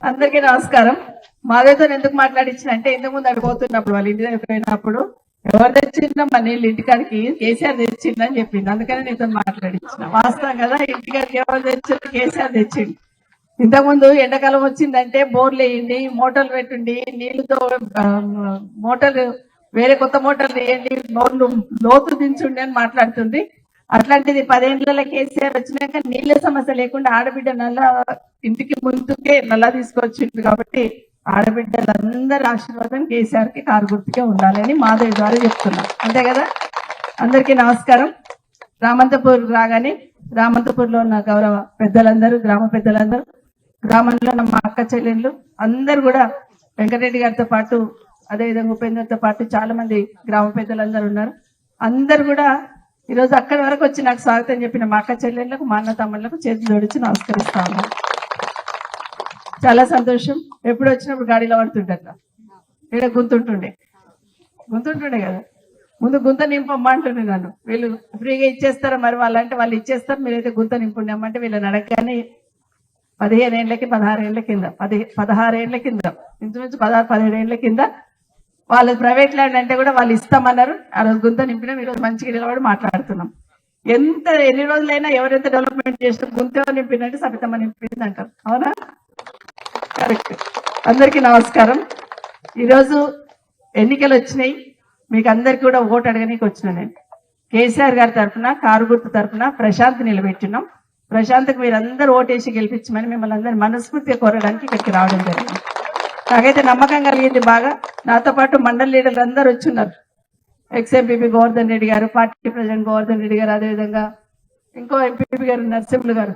అందరికీ నమస్కారం. మాధవ్తో ఎందుకు మాట్లాడించిన అంటే ఇంతకు ముందు అడిగిపోతున్నప్పుడు వాళ్ళ ఇంటి దగ్గర పోయినప్పుడు ఎవరు తెచ్చిందా మన నీళ్ళు ఇంటికాడికి కేసీఆర్ తెచ్చిందని చెప్పింది. అందుకని నీతో మాట్లాడించిన. వాస్తవం కదా, ఇంటికాడికి ఎవరు తెచ్చింది? కేసీఆర్ తెచ్చింది. ఇంతకుముందు ఎండాకాలం వచ్చిందంటే బోర్లు వేయండి, మోటార్లు పెట్టండి, నీళ్లతో మోటార్లు వేరే కొత్త మోటార్లు వేయండి, బోర్లు లోతు దించుండి అని మాట్లాడుతుంది. అట్లాంటిది 10 ఏళ్ల కేసీఆర్ వచ్చినాక నీళ్ళ సమస్య లేకుండా ఆడబిడ్డ నల్ల ఇంటికి ముందుకే నల్ల తీసుకొచ్చింది. కాబట్టి ఆడబిడ్డలందరి ఆశీర్వాదం కేసీఆర్ కి కారు గుర్తుకే ఉండాలని మాధవి ద్వారా చెప్తున్నాం. అంతే కదా. అందరికీ నమస్కారం. రామంతపూర్ రాగానే రామంతపూర్లో ఉన్న గౌరవ పెద్దలందరూ, గ్రామ పెద్దలందరూ, గ్రామంలో ఉన్న మా అక్క చెల్లెళ్ళు అందరూ కూడా వెంకటరెడ్డి గారితో పాటు అదేవిధంగా ఉపేంద్రతో పాటు చాలా మంది గ్రామ పెద్దలందరూ ఉన్నారు. అందరు కూడా ఈరోజు అక్కడి వరకు వచ్చి నాకు స్వాగతం చెప్పిన మా అక్క చెల్లెళ్ళకు, మా అన్న తమ్ముళ్లకు చేతులు జోడించి నమస్కరిస్తా ఉన్నాను. చాలా సంతోషం. ఎప్పుడు వచ్చినప్పుడు గాడిలో పడుతుంటా, ఇక్కడ గుంతుంటుండే కదా. ముందు గుంత నింపమ్మా అంటుండే నన్ను. వీళ్ళు ఫ్రీగా ఇచ్చేస్తారా మరి వాళ్ళంటే వాళ్ళు ఇచ్చేస్తారు, మీరైతే గుంత నింపుండమ్మంటే వీళ్ళని అడగగానే 15 ఏళ్ళకి 16 ఏళ్ల కింద 16 ఏళ్ల కింద ఇంచుమించు 16-17 ఏళ్ల కింద వాళ్ళు ప్రైవేట్ ల్యాండ్ అంటే కూడా వాళ్ళు ఇస్తామన్నారు. ఆ రోజు గుంత నింపినాం. ఈరోజు మంచిగా నిలబడి మాట్లాడుతున్నాం. ఎన్ని రోజులైనా ఎవరైతే డెవలప్మెంట్ చేసినా గుంత నింపినంటే సబితమ్మ నింపింది అంటారు. అవునా? కరెక్ట్. అందరికీ నమస్కారం. ఈరోజు ఎన్నికలు వచ్చినాయి. మీకు అందరికి కూడా ఓటు అడగనీకి వచ్చిన నేను కేసీఆర్ గారి తరఫున, కారు గుర్తు తరఫున ప్రశాంత్ నిలబెట్టినాం. ప్రశాంత్కి మీరందరూ ఓటేసి గెలిపించమని మిమ్మల్ని అందరూ మనస్ఫూర్తిగా కోరడానికి ఇక్కడికి రావడం జరిగింది. నాకైతే నమ్మకం కలిగింది బాగా. నాతో పాటు మండల లీడర్లు అందరూ వచ్చున్నారు. ఎక్స్ఎంపీపీ గోవర్ధన్ రెడ్డి గారు, పార్టీ ప్రెసిడెంట్ గోవర్ధన్ రెడ్డి గారు, అదేవిధంగా ఇంకో ఎంపీపీ గారు నరసింహులు గారు,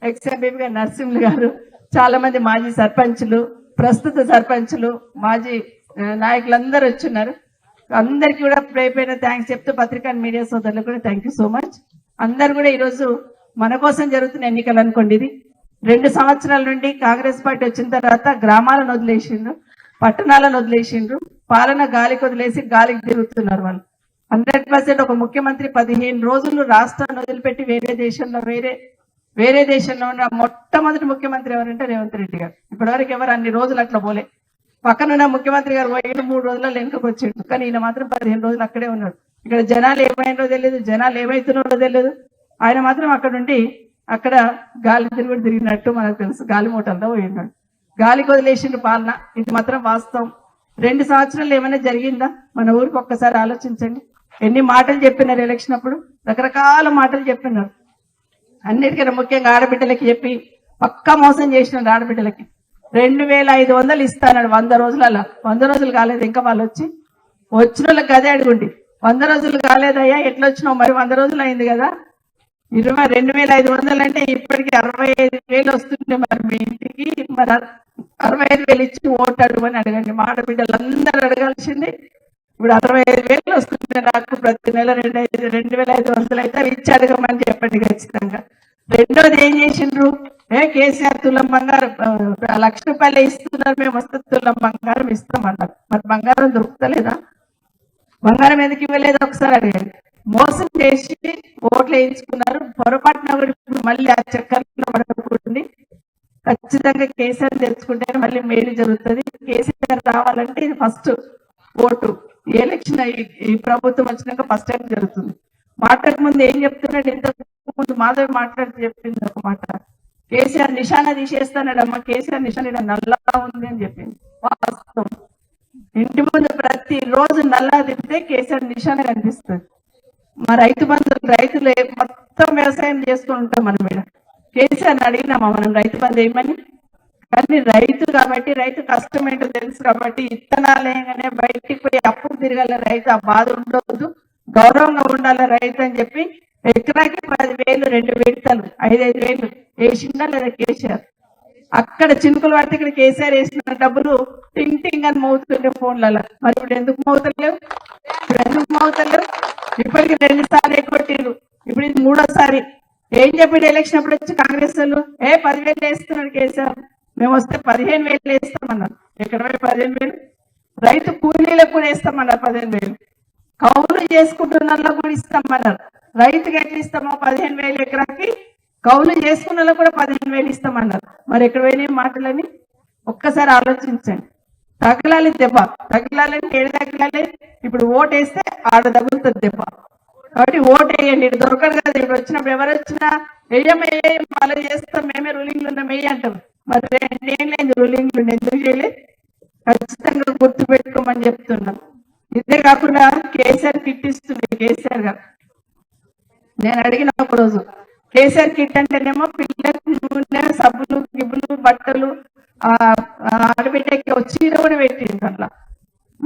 ఎక్స్ఎంపీపీ గారు నరసింహులు గారు, చాలా మంది మాజీ సర్పంచులు, ప్రస్తుత సర్పంచులు, మాజీ నాయకులందరూ వచ్చున్నారు. అందరికీ కూడా ప్రేపైన థ్యాంక్స్ చెప్తూ పత్రికా మీడియా సోదరులకు కూడా థ్యాంక్ యూ సో మచ్. అందరు కూడా ఈరోజు మన కోసం జరుగుతున్న ఎన్నికలు అనుకోండి. ఇది 2 సంవత్సరాల నుండి కాంగ్రెస్ పార్టీ వచ్చిన తర్వాత గ్రామాలను వదిలేసిండ్రు, పట్టణాలను వదిలేసిండ్రు, పాలన గాలికి వదిలేసి గాలికి తిరుగుతున్నారు వాళ్ళు. 100% ఒక ముఖ్యమంత్రి 15 రోజులు రాష్ట్రాన్ని వదిలిపెట్టి వేరే దేశంలో ఉన్న మొట్టమొదటి ముఖ్యమంత్రి ఎవరంటే రేవంత్ రెడ్డి గారు. ఇప్పటివరకు ఎవరు అన్ని రోజులు అట్లా పోలే. పక్కనున్న ముఖ్యమంత్రి గారు 3 రోజుల్లో వెనుకకు వచ్చిండు. కానీ ఈయన మాత్రం 15 రోజులు అక్కడే ఉన్నాడు. ఇక్కడ జనాలు ఏమైనారో తెలియదు, జనాలు ఏమైతున్నారో తెలియదు. ఆయన మాత్రం అక్కడ నుండి అక్కడ గాలి తిరిగినట్టు మనకు తెలుసు. గాలి మూటల్లో పోయినాడు. గాలికి వదిలేసిండు పాలన. ఇది మాత్రం వాస్తవం. 2 సంవత్సరాలు ఏమైనా జరిగిందా? మన ఊరికి ఒక్కసారి ఆలోచించండి. ఎన్ని మాటలు చెప్పినారు ఎలక్షన్ అప్పుడు, రకరకాల మాటలు చెప్పినారు. అన్నిటికన్నా ముఖ్యంగా ఆడబిడ్డలకి చెప్పి పక్కా మోసం చేసినాడు. ఆడబిడ్డలకి 2500 ఇస్తాడు 100 రోజులలో. 100 రోజులు కాలేదు ఇంకా. వాళ్ళు వచ్చిన వాళ్ళకి అదే అడుగుండి. 100 రోజులు కాలేదయ్యా, ఎట్లా వచ్చినావు మరి? 100 రోజులు అయింది కదా. 22,500 అంటే ఇప్పటికి 65,000 వస్తుండే మరి మీ ఇంటికి. మరి 65,000 ఇచ్చి ఓటు అడుగుని అడగండి. మా ఆడబిడ్డలందరూ అడగాల్సింది. ఇప్పుడు 65,000 వస్తుంది నాకు ప్రతి నెల. 2,500 అయితే ఇచ్చి అడగమని చెప్పండి ఖచ్చితంగా. రెండోది ఏం చేసిండ్రు? కేసీఆర్ తులం బంగారం ₹1,00,000 ఇస్తున్నారు, మేము వస్తే తులం బంగారం ఇస్తామన్నారు. మరి బంగారం దొరుకుతలేదా? బంగారం ఎందుకు ఇవ్వలేదు ఒకసారి అడిగారు. మోసం చేసి ఓట్లు వేయించుకున్నారు. పొరపాటున కూడా మళ్ళీ ఆ చక్కర్లో పడకూడదు. ఖచ్చితంగా కేసీఆర్ తెచ్చుకుంటే మళ్ళీ మేలు జరుగుతుంది. కేసీఆర్ రావాలంటే ఇది ఫస్ట్ ఓటు. ఈ ఎలక్షన్ ఈ ప్రభుత్వం వచ్చినాక ఫస్ట్ టైం జరుగుతుంది. మాట్లాడక ముందు ఏం చెప్తున్నాడు? ఇంతకు ముందు మాధవి మాట్లాడుతూ చెప్పింది ఒక మాట. కేసీఆర్ నిశానా తీసేస్తాడు అమ్మ, కేసీఆర్ నిశానా నల్లా ఉంది అని చెప్పింది. వాస్తవం. ఇంటి ముందు ప్రతి రోజు నల్లా తిప్పితే కేసీఆర్ నిశానా కనిపిస్తుంది. మా రైతు బంధువులు, రైతులు మొత్తం వ్యవసాయం చేసుకుని ఉంటాం మనం. మీద కేసీఆర్ని అడిగినామా మనం రైతు బంధు ఏమని? కానీ రైతు కాబట్టి, రైతు కష్టం ఏంటో తెలుసు కాబట్టి ఇత్తనాలేగానే బయటికి పోయి అప్పుకు తిరగాల రైతు. ఆ బాధ ఉండవద్దు, గౌరవంగా ఉండాలి రైతు అని చెప్పి ఎకరాకి 10,000 2 విడతలు 5,000 వేసిందా లేదా కేసీఆర్? అక్కడ చినుకులు పడితే ఇక్కడ కేసీఆర్ వేసిన డబ్బులు టింగ్ టింగ్ అని మోగుతుండే ఫోన్లలో. మరి ఇప్పుడు ఎందుకు మోగుతలేవు? ఇప్పటికి 2 సార్లు ఎగ్గొట్టిరు. ఇప్పుడు ఇది 3వ సారి. ఏం చెప్పాడు ఎలక్షన్ అప్పుడు వచ్చి కాంగ్రెస్ వాళ్ళు? 10,000 వేస్తున్నాడు కేసీఆర్, మేము వస్తే 15,000 వేస్తామన్నారు. ఎక్కడ 15,000? రైతు కూలీలకు కూడా వేస్తామన్నారు 15,000. కౌలు చేసుకుంటున్న కూడా ఇస్తామన్నారు. రైతుకి ఎట్లా ఇస్తామో 15,000 ఎకరాకి కౌలు చేసుకున్న వాళ్ళకు కూడా 15,000 ఇస్తామన్నారు. మరి ఎక్కడ పోయినాయి మాటలని ఒక్కసారి ఆలోచించండి. తగలాలి దెబ్బ, తగలాలంటే ఏడు తగలాలి. ఇప్పుడు ఓటు వేస్తే ఆడ తగులుతుంది దెబ్బ. కాబట్టి ఓటు వేయండి. ఇటు దొరకదు కదా. ఇప్పుడు వచ్చినప్పుడు ఎవరు వచ్చినా వెయ్యమయ్యే మళ్ళీ చేస్తాం, మేమే రూలింగ్లు ఉన్నాం వెయ్యి అంటాం. మరి 2 ఏళ్ళైంది రూలింగ్లు ఎందుకు చేయలేదు? ఖచ్చితంగా గుర్తు పెట్టుకోమని చెప్తున్నాం. ఇదే కాకుండా కేసీఆర్ కిట్ ఇస్తుంది కేసీఆర్ గారు. నేను అడిగిన ఒక రోజు కేసీఆర్ కిట్ అంటేనేమో పిల్లలకు నూనె, సబ్బులు, గిబ్బులు, బట్టలు, ఆడబిడ్డకి చీర కూడా పెట్టింది అట్లా.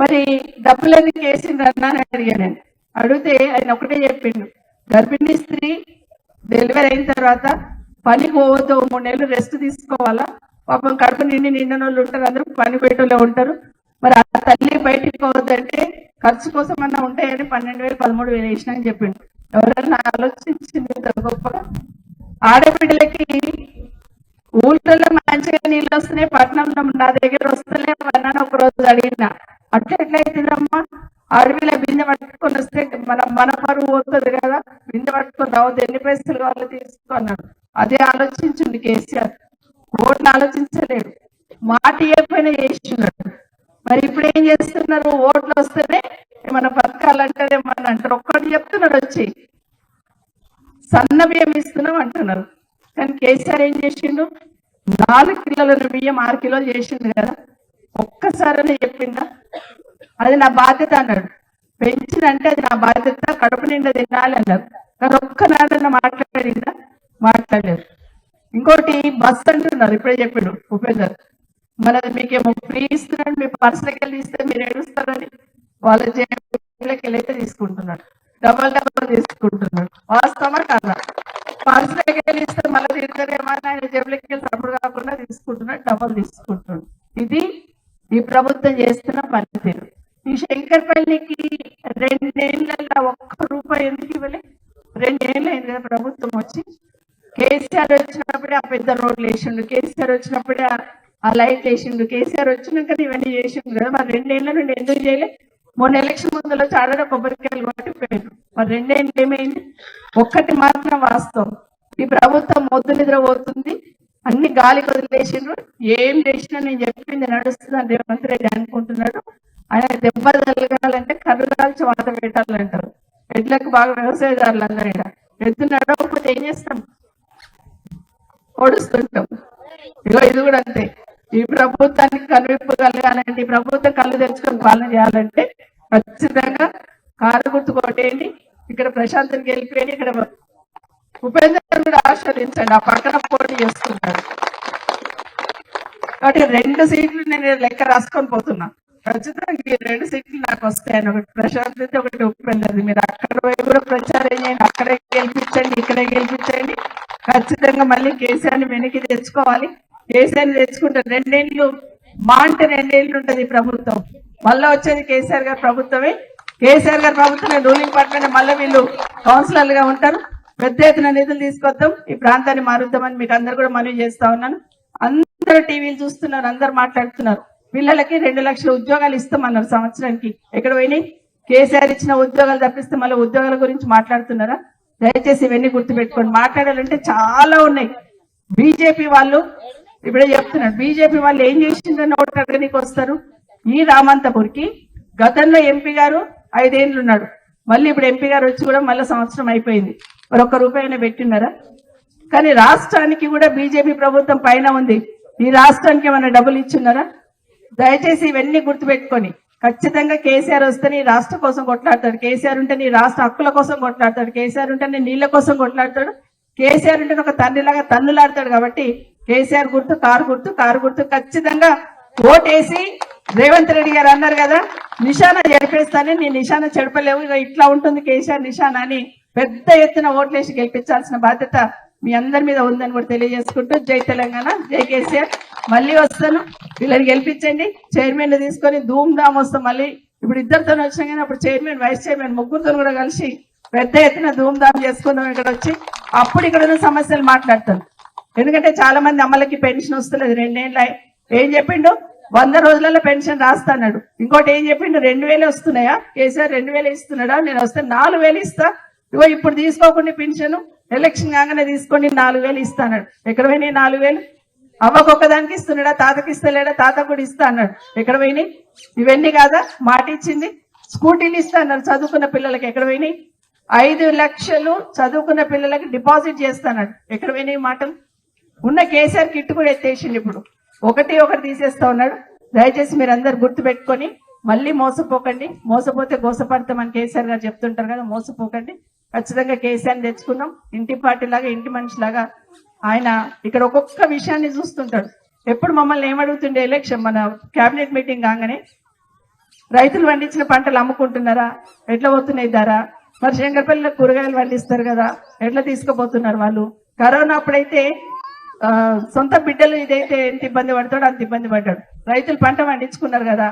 మరి డబ్బులు ఎందుకు వేసిండ్రు అన్నా అని అడిగాను నేను. అడిగితే ఆయన ఒకటే చెప్పిండు, గర్భిణీ స్త్రీ డెలివరీ అయిన తర్వాత పనికి పోవద్దు, 3 నెలలు రెస్ట్ తీసుకోవాలా. పాపం కడుపు నిండిన వాళ్ళు ఉంటారు, అందరూ పని పెట్టేలో ఉంటారు. మరి ఆ తల్లి బయటికి పోవద్దంటే ఖర్చు కోసం అన్నా ఉంటాయని 12,000 13,000 వేసినా అని చెప్పిండు. ఎవరన్నా ఆలోచించింది గొప్పగా? ఆడబిడ్డలకి ఊళ్ళలో మంచిగా నీళ్ళు వస్తున్నాయి, పట్టణంలో నా దగ్గర వస్తలే అన్నాను ఒక రోజు అడిగిన. అట్లా ఎట్లయితుందమ్మా? అడవిలో బిందె పట్టుకొని వస్తే మన పరువు పోతుంది కదా, బిందె పట్టుకొని రావద్దు, ఎన్ని పైసలు కావాలో తీసుకున్నాడు. అదే ఆలోచించండి కేసీఆర్. ఓట్లు ఆలోచించలేడు, మాట ఏమైనా చేస్తున్నాడు. మరి ఇప్పుడు ఏం చేస్తున్నారు? ఓట్లు వస్తేనే ఏమన్నా పథకాలంటే ఏమన్నా అంటారు. ఒక్కటి చెప్తున్నాడు, వచ్చి సన్న బియ్యం ఇస్తున్నాం అంటున్నారు. కానీ కేసీఆర్ ఏం చేసిండు? 4 కిలోల బియ్యం 6 కిలోలు చేసిండు కదా. ఒక్కసారి చెప్పిందా అది నా బాధ్యత అన్నాడు. పెంచినంటే అది నా బాధ్యత, కడుపు నిండా తినాలి అన్నారు. కానీ ఒక్కనాడన్నా మాట్లాడిందా? మాట్లాడలేదు. ఇంకోటి బస్ అంటున్నారు, ఇప్పుడే చెప్పాడు ఉపేందర్. మనది మీకేమో ఫ్రీ ఇస్తున్నాడు, మీ పర్సనకి వెళ్ళి ఇస్తే మీరు ఏడుస్తారని వాళ్ళ జేబులకి వెళ్ళైతే తీసుకుంటున్నాడు, డబల్ తీసుకుంటున్నాడు. వాస్తవమా కాదా? పర్సనకి వెళ్ళి ఇస్తే మళ్ళీ తిడతారేమో అని ఆయన జేబులకి వెళ్ళి తప్పుడు కాకుండా తీసుకుంటున్నాడు, డబల్ తీసుకుంటున్నాడు. ఇది ఈ ప్రభుత్వం చేస్తున్న పనితీరు. ఈ శంకర్పల్లికి 2 ఏళ్ళల్లో 1 రూపాయి ఎందుకు ఇవ్వలే? 2 ఏళ్ళు అయింది కదా ప్రభుత్వం వచ్చి. కేసీఆర్ వచ్చినప్పుడే ఆ పెద్ద రోడ్లు వేసిండు, కేసీఆర్ వచ్చినప్పుడే ఆ లైట్ వేసిండు, కేసీఆర్ వచ్చినాక ఇవన్నీ చేసిండు కదా. మరి 2 ఏళ్ళ నుండి ఎందుకు చేయలే? మొన్న ఎలక్షన్ ముందులో చాడలో కొబ్బరికాయలు కొట్టిపోయారు. మరి 2 ఏళ్ళు ఏమైంది? ఒక్కటి మాత్రం వాస్తవం, ఈ ప్రభుత్వం మొద్దు నిద్ర పోతుంది, అన్ని గాలి వదిలేసిండ్రు. ఏం చేసినా నేను చెప్పింది నడుస్తుంది అని రేవంత్ రెడ్డి అనుకుంటున్నాడు. ఆయన దెబ్బ తగలాలంటే కర్రు కాల్చి వాత పెట్టాలంటారు. ఎడ్లకు బాగా వ్యవసాయదారులు అందరూ ఎద్దు నడవకపోతే ఏం చేస్తాం? ఓడుస్తుంటాం. ఇది కూడా అంతే. ఈ ప్రభుత్వానికి కనువిప్పు కలగాలంటే, ఈ ప్రభుత్వం కళ్ళు తెచ్చుకొని పాలన చేయాలంటే ఖచ్చితంగా కారు గుర్తు కొట్టేయండి. ఇక్కడ ప్రశాంత్కి వెళ్ళిపోయింది, ఇక్కడ ఉపేందర్ కూడా ఆస్వాదించండి. ఆ పక్కన పోటీ చేస్తున్నాడు కాబట్టి 2 సీట్లు నేను లెక్క రాసుకొని పోతున్నా. ఖచ్చితంగా ఈ 2 సీట్లు నాకు వస్తాయని, ఒకటి ప్రశాంత్, ఒకటి ఉపేందర్. మీరు అక్కడ కూడా ప్రచారం చేయండి, అక్కడే గెలిపించండి, ఇక్కడే గెలిపించండి. ఖచ్చితంగా మళ్ళీ కేసీఆర్ని వెనక్కి తెచ్చుకోవాలి. కేసీఆర్ని తెచ్చుకుంటే 2 ఏళ్ళు మా అంటే 2 ఏళ్ళు ఉంటుంది ప్రభుత్వం. మళ్ళీ వచ్చేది కేసీఆర్ గారి ప్రభుత్వమే. కేసీఆర్ గారి ప్రభుత్వం రూలింగ్ పార్టీ, మళ్ళీ వీళ్ళు కౌన్సిలర్లుగా ఉంటారు. పెద్ద ఎత్తున నిధులు తీసుకొద్దాం, ఈ ప్రాంతాన్ని మారుద్దామని మీకు అందరు కూడా మనవి చేస్తా ఉన్నాను. అందరూ టీవీలు చూస్తున్నారు, అందరు మాట్లాడుతున్నారు. పిల్లలకి 2 లక్షల ఉద్యోగాలు ఇస్తామన్నారు సంవత్సరానికి. ఎక్కడ పోయినాయి? కేసీఆర్ ఇచ్చిన ఉద్యోగాలు తప్పిస్తే మళ్ళీ ఉద్యోగాల గురించి మాట్లాడుతున్నారా? దయచేసి ఇవన్నీ గుర్తుపెట్టుకోండి. మాట్లాడాలంటే చాలా ఉన్నాయి. బీజేపీ వాళ్ళు ఇప్పుడే చెప్తున్నారు, బీజేపీ వాళ్ళు ఏం చేసిందని ఓటు అడగడానికి వస్తారు. ఈ రామంతపూర్కి గతంలో ఎంపీ గారు 5 ఏళ్ళు ఉన్నాడు, మళ్ళీ ఇప్పుడు ఎంపీ గారు వచ్చి కూడా మళ్ళీ సంవత్సరం అయిపోయింది. మరి 1 రూపాయి పెట్టినారా? కానీ రాష్ట్రానికి కూడా బీజేపీ ప్రభుత్వం పైన ఉంది, ఈ రాష్ట్రానికి ఏమైనా డబ్బులు ఇచ్చున్నారా? దయచేసి ఇవన్నీ గుర్తుపెట్టుకొని ఖచ్చితంగా కేసీఆర్ వస్తే నీ రాష్ట్ర కోసం కొట్లాడతాడు, కేసీఆర్ ఉంటే నీ రాష్ట్ర హక్కుల కోసం కొట్లాడతాడు, కేసీఆర్ ఉంటే నీ నీళ్ల కోసం కొట్లాడతాడు, కేసీఆర్ ఉంటే ఒక తండ్రిలాగా తన్నులాడతాడు. కాబట్టి కేసీఆర్ గుర్తు, కారు గుర్తు ఖచ్చితంగా ఓటేసి రేవంత్ రెడ్డి గారు అన్నారు కదా నిశాన చెడిపేస్తానని, నీ నిశాన చెడపలేవు, ఇక ఇట్లా ఉంటుంది కేసీఆర్ నిశాన అని పెద్ద ఎత్తున ఓట్లేసి గెలిపించాల్సిన బాధ్యత మీ అందరి మీద ఉందని కూడా తెలియజేసుకుంటూ, జై తెలంగాణ, జై కేసీఆర్. మళ్ళీ వస్తాను, వీళ్ళని గెలిపించండి. చైర్మన్ తీసుకొని ధూమ్ ధామ్ వస్తాం. మళ్ళీ ఇప్పుడు 2తో వచ్చినా కానీ అప్పుడు చైర్మన్, వైస్ చైర్మన్ 3తో కూడా కలిసి పెద్ద ఎత్తున ధూమ్ ధామ్ చేసుకుందాం. ఇక్కడ వచ్చి అప్పుడు ఇక్కడ ఉన్న సమస్యలు మాట్లాడతాను. ఎందుకంటే చాలా మంది అమ్మలకి పెన్షన్ వస్తలేదు 2 ఏళ్ళ. ఏం చెప్పిండు? 100 రోజులలో పెన్షన్ రాస్తాడు. ఇంకోటి ఏం చెప్పిండు? 2,000 వస్తున్నాయా? కేసీఆర్ 2,000 ఇస్తున్నాడా? నేను వస్తే 4,000 ఇస్తా. ఇగో ఇప్పుడు తీసుకోకుండా పెన్షన్ ఎలక్షన్ కాగానే తీసుకొని 4,000 ఇస్తాడు. ఎక్కడ పోయినాయి 4,000? అవ్వకొక్కదానికి ఇస్తున్నాడా, తాతకి ఇస్తలేడా? తాత కూడా ఇస్తా అన్నాడు. ఎక్కడ పోయినాయి? ఇవన్నీ కాదా మాట ఇచ్చింది? స్కూటీలు ఇస్తా అన్నారు చదువుకున్న పిల్లలకి. ఎక్కడ పోయినాయి? 5 లక్షలు చదువుకున్న పిల్లలకి డిపాజిట్ చేస్తాడు. ఎక్కడ పోయినాయి మాటలు? ఉన్న కేసీఆర్ కిట్ కూడా ఎత్తేసిండు. ఇప్పుడు ఒకటి తీసేస్తా ఉన్నాడు. దయచేసి మీరు అందరు గుర్తు పెట్టుకొని మళ్ళీ మోసపోకండి. మోసపోతే గోసపడతామని కేసీఆర్ గారు చెప్తుంటారు కదా, మోసపోకండి. ఖచ్చితంగా కేసీఆర్ని తెచ్చుకుందాం. ఇంటి పార్టీ లాగా, ఇంటి మనిషిలాగా ఆయన ఇక్కడ ఒక్కొక్క విషయాన్ని చూస్తుంటాడు. ఎప్పుడు మమ్మల్ని ఏమడుగుతుండే ఎలక్షన్ మన క్యాబినెట్ మీటింగ్ కాగానే, రైతులు పండించిన పంటలు అమ్ముకుంటున్నారా, ఎట్లా పోతున్నాయి ధర, మరి శంకరపల్లిలో కూరగాయలు పండిస్తారు కదా, ఎట్లా తీసుకుపోతున్నారు వాళ్ళు. కరోనా అప్పుడైతే సొంత బిడ్డలు ఇదైతే ఎంత ఇబ్బంది పడతాడో అంత ఇబ్బంది పడ్డాడు. రైతులు పంట పండించుకున్నారు కదా,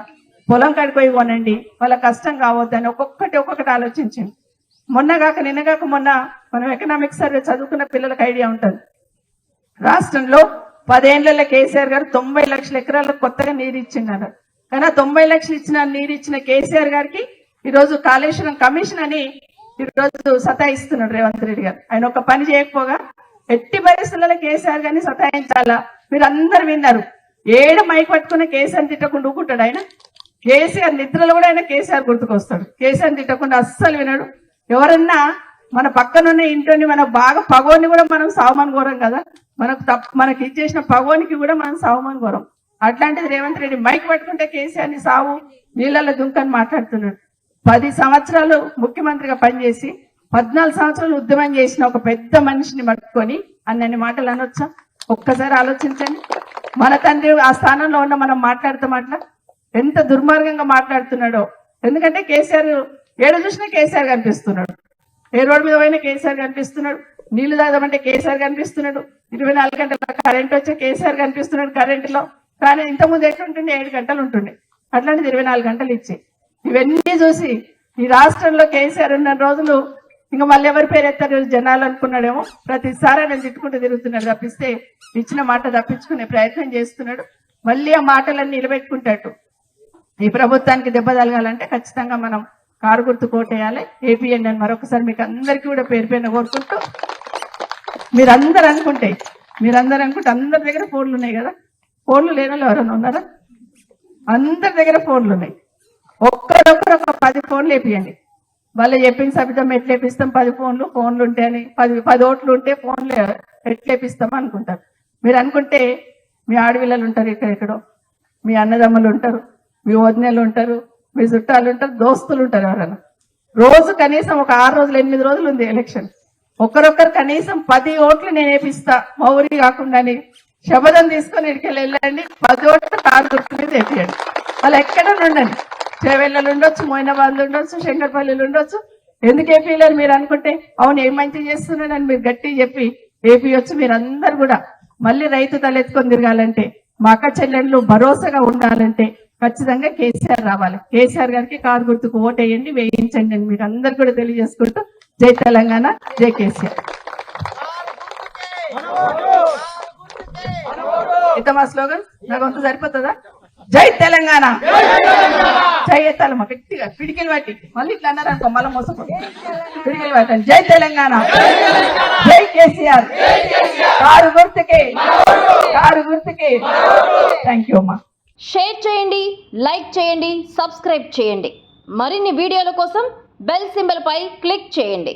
పొలం కడిపోయి కొనండి, వాళ్ళ కష్టం కావద్దని ఒక్కొక్కటి ఆలోచించండి. నిన్నగాక మొన్న మనం ఎకనామిక్ సర్వే చదువుకున్న పిల్లలకు ఐడియా ఉంటుంది. రాష్ట్రంలో 10 ఏళ్లలో కేసీఆర్ గారు 90 లక్షల ఎకరాలకు కొత్తగా నీరు ఇచ్చిన్నారు. కానీ 90 లక్షలు ఇచ్చిన నీరు ఇచ్చిన కేసీఆర్ గారికి ఈరోజు కాళేశ్వరం కమిషన్ అని ఈరోజు సతాయిస్తున్నాడు రేవంత్ రెడ్డి గారు. ఆయన ఒక పని చేయకపోగా ఎట్టి పరిస్థితులలో కేసీఆర్ గారిని సతాయించాలా. మీరు అందరు విన్నారు. ఏడు మైక్ పట్టుకున్న కేసీఆర్ తిట్టకుండా ఊకుంటాడు ఆయన. కేసీఆర్ నిద్రలో కూడా ఆయన కేసీఆర్ గుర్తుకొస్తాడు. కేసీఆర్ తిట్టకుండా అస్సలు వినడు. ఎవరన్నా మన పక్కనున్న ఇంట్లోని మన బాగా పగోని కూడా మనం సావమాన్ ఘోరం కదా, మనకి ఇచ్చేసిన పగోనికి కూడా మనం సావమాన్ ఘోరం. అట్లాంటిది రేవంత్ రెడ్డి మైక్ పట్టుకుంటే కేసీఆర్ని సావు నీళ్ళలో దుంకని మాట్లాడుతున్నాడు. 10 సంవత్సరాలు ముఖ్యమంత్రిగా పనిచేసి 14 సంవత్సరాలు ఉద్యమం చేసిన ఒక పెద్ద మనిషిని పట్టుకొని అన్నన్ని మాటలు అనొచ్చా? ఒక్కసారి ఆలోచించండి. మన తండ్రి ఆ స్థానంలో ఉన్న మనం మాట్లాడతాం అట్లా ఎంత దుర్మార్గంగా మాట్లాడుతున్నాడో. ఎందుకంటే కేసీఆర్ ఏడు చూసినా కేసీఆర్ కనిపిస్తున్నాడు. ఏ రోడ్డు మీద పోయినా కేసీఆర్ కనిపిస్తున్నాడు. నీళ్లు తాగమంటే కేసీఆర్ కనిపిస్తున్నాడు. 24 గంటల కరెంట్ వచ్చే కేసీఆర్ కనిపిస్తున్నాడు కరెంటులో. కానీ ఇంతకుముందు ఎట్లుంటుండే 7 గంటలు ఉంటుండే, అట్లాంటిది 24 గంటలు ఇచ్చి ఇవన్నీ చూసి ఈ రాష్ట్రంలో కేసీఆర్ ఉన్న రోజులు ఇంకా మళ్ళీ ఎవరి పేరు ఎత్తారు జనాలు అనుకున్నాడేమో. ప్రతిసారి నేను తిట్టుకుంటూ తిరుగుతున్నాడు తప్పిస్తే ఇచ్చిన మాట తప్పించుకునే ప్రయత్నం చేస్తున్నాడు. మళ్ళీ ఆ మాటలన్నీ నిలబెట్టుకుంటాడు. ఈ ప్రభుత్వానికి దెబ్బ తలగాలంటే ఖచ్చితంగా మనం కారు గుర్తు కోటేయాలి. ఏపీఎన్ అని మరొకసారి మీకు అందరికీ కూడా పేరు పైన కోరుకుంటూ మీరందరూ అనుకుంటే అందరి దగ్గర ఫోన్లు ఉన్నాయి కదా. ఫోన్లు లేని వాళ్ళు ఎవరైనా ఉన్నారా? అందరి దగ్గర ఫోన్లు ఉన్నాయి. ఒక్కరొక్కరు ఒక 10 ఫోన్లు వేపియండి. వాళ్ళు చెప్పిన సభ్యతం ఎట్లా వేపిస్తాం, 10 ఫోన్లు ఉంటాయని, 10 ఓట్లు ఉంటే ఫోన్లు ఎట్లా వేపిస్తాం అనుకుంటారు. మీరు అనుకుంటే మీ ఆడపిల్లలు ఉంటారు, ఇక్కడెక్కడో మీ అన్నదమ్ములు ఉంటారు, మీ వదినలు ఉంటారు, మీ చుట్టాలు ఉంటారు, దోస్తులు ఉంటారు. ఎవరైనా రోజు కనీసం ఒక 6 రోజులు 8 రోజులు ఉంది ఎలక్షన్. ఒక్కరొక్కరు కనీసం 10 ఓట్లు నేను వేపిస్తా మా ఊరికి కాకుండా అని శబదం తీసుకొని ఇక్కడికి వెళ్ళండి. 10 ఓట్లు కారు గుర్తు మీద వేపియండి. వాళ్ళు ఎక్కడ ఉండండి, చేవెళ్ళలు ఉండొచ్చు, మోయినాబాద్లు ఉండొచ్చు, శంకరపల్లిలు ఉండొచ్చు. ఎందుకు ఏపీలేరు మీరు అనుకుంటే, అవును ఏం మంచి చేస్తున్నాడని మీరు గట్టి చెప్పి ఏపీయొచ్చు. మీరందరూ కూడా మళ్ళీ రైతు తలెత్తుకొని తిరగాలంటే, మా అక్క చెల్లెళ్ళు భరోసాగా ఉండాలంటే ఖచ్చితంగా కేసీఆర్ రావాలి. కేసీఆర్ గారికి కారు గుర్తుకు ఓటేయండి, వేయించండి అని మీకు అందరు కూడా తెలియజేసుకుంటూ జై తెలంగాణ, జై కేసీఆర్. ఇంత మా స్లోగన్ నాకు అంత సరిపోతుందా? జై తెలంగాణ, జై ఎత్తాలమ్మా గట్టిగా పిడికిలు పట్టి మళ్ళీ ఇట్లా అన్నారు అనుకో మళ్ళీ మోసపోతుంది. పిడికిలు పట్టండి. జై తెలంగాణ, జై కేసీఆర్, కారు గుర్తుకే, కారు గుర్తుకే. థ్యాంక్ యూ అమ్మా. షేర్ చేయండి, లైక్ చేయండి, సబ్స్క్రైబ్ చేయండి. మరిన్ని వీడియోల కోసం బెల్ సింబల్ పై క్లిక్ చేయండి.